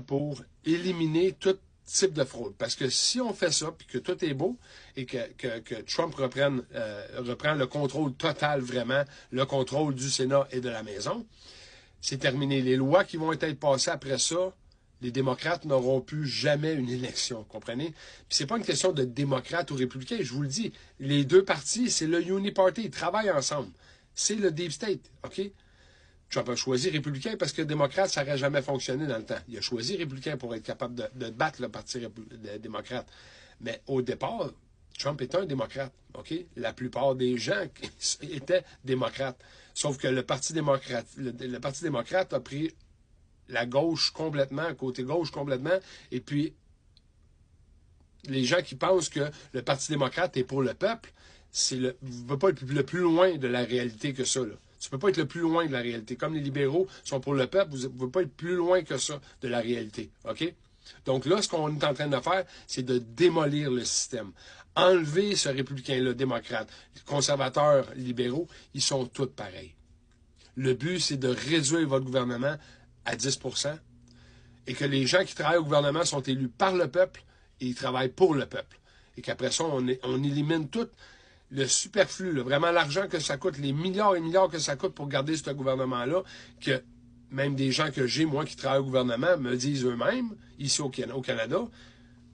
pour éliminer tout type de fraude. Parce que si on fait ça, puis que tout est beau, et que Trump reprend le contrôle total, vraiment, le contrôle du Sénat et de la Maison, c'est terminé. Les lois qui vont être passées après ça, les démocrates n'auront plus jamais une élection, comprenez? Puis c'est pas une question de démocrate ou républicain, je vous le dis. Les deux partis, c'est le Uniparty, ils travaillent ensemble. C'est le Deep State, OK? Trump a choisi républicain parce que démocrate, ça n'aurait jamais fonctionné dans le temps. Il a choisi républicain pour être capable de battre le parti démocrate. Mais au départ, Trump était un démocrate, OK? La plupart des gens étaient démocrates. Sauf que le Parti démocrate a pris la gauche complètement, côté gauche complètement, et puis les gens qui pensent que le Parti démocrate est pour le peuple, vous ne pouvez pas être le plus loin de la réalité que ça, là. Tu ne peux pas être le plus loin de la réalité. Comme les libéraux sont pour le peuple, vous ne pouvez pas être plus loin que ça de la réalité, OK? Donc là, ce qu'on est en train de faire, c'est de démolir le système. Enlever ce républicain-là, démocrate, les conservateurs, libéraux, ils sont tous pareils. Le but, c'est de réduire votre gouvernement à 10% et que les gens qui travaillent au gouvernement sont élus par le peuple et ils travaillent pour le peuple. Et qu'après ça, on élimine tout le superflu, là, vraiment l'argent que ça coûte, les milliards et milliards que ça coûte pour garder ce gouvernement-là, que même des gens que j'ai, moi, qui travaillent au gouvernement, me disent eux-mêmes, ici au Canada,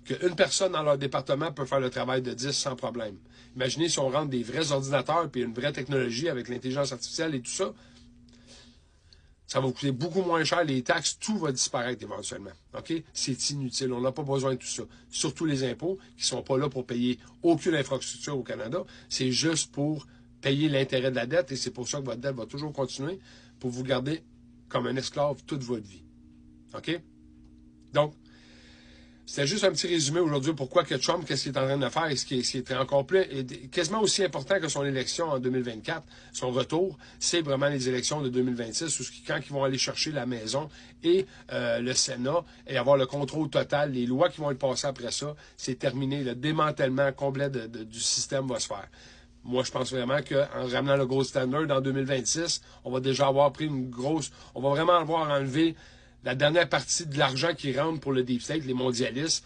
qu'une personne dans leur département peut faire le travail de 10 sans problème. Imaginez si on rentre des vrais ordinateurs puis une vraie technologie avec l'intelligence artificielle et tout ça, ça va vous coûter beaucoup moins cher, les taxes, tout va disparaître éventuellement. OK? C'est inutile, on n'a pas besoin de tout ça. Surtout les impôts, qui ne sont pas là pour payer aucune infrastructure au Canada, c'est juste pour payer l'intérêt de la dette, et c'est pour ça que votre dette va toujours continuer, pour vous garder comme un esclave toute votre vie. OK? Donc, c'était juste un petit résumé aujourd'hui pourquoi que Trump, qu'est-ce qu'il est en train de faire et ce qui est encore plus, quasiment aussi important que son élection en 2024, son retour, c'est vraiment les élections de 2026, où quand ils vont aller chercher la maison et le Sénat et avoir le contrôle total, les lois qui vont être passées après ça, c'est terminé. Le démantèlement complet du système va se faire. Moi, je pense vraiment qu'en ramenant le gold standard en 2026, on va déjà avoir pris on va vraiment avoir enlevé la dernière partie de l'argent qui rentre pour le Deep State, les mondialistes,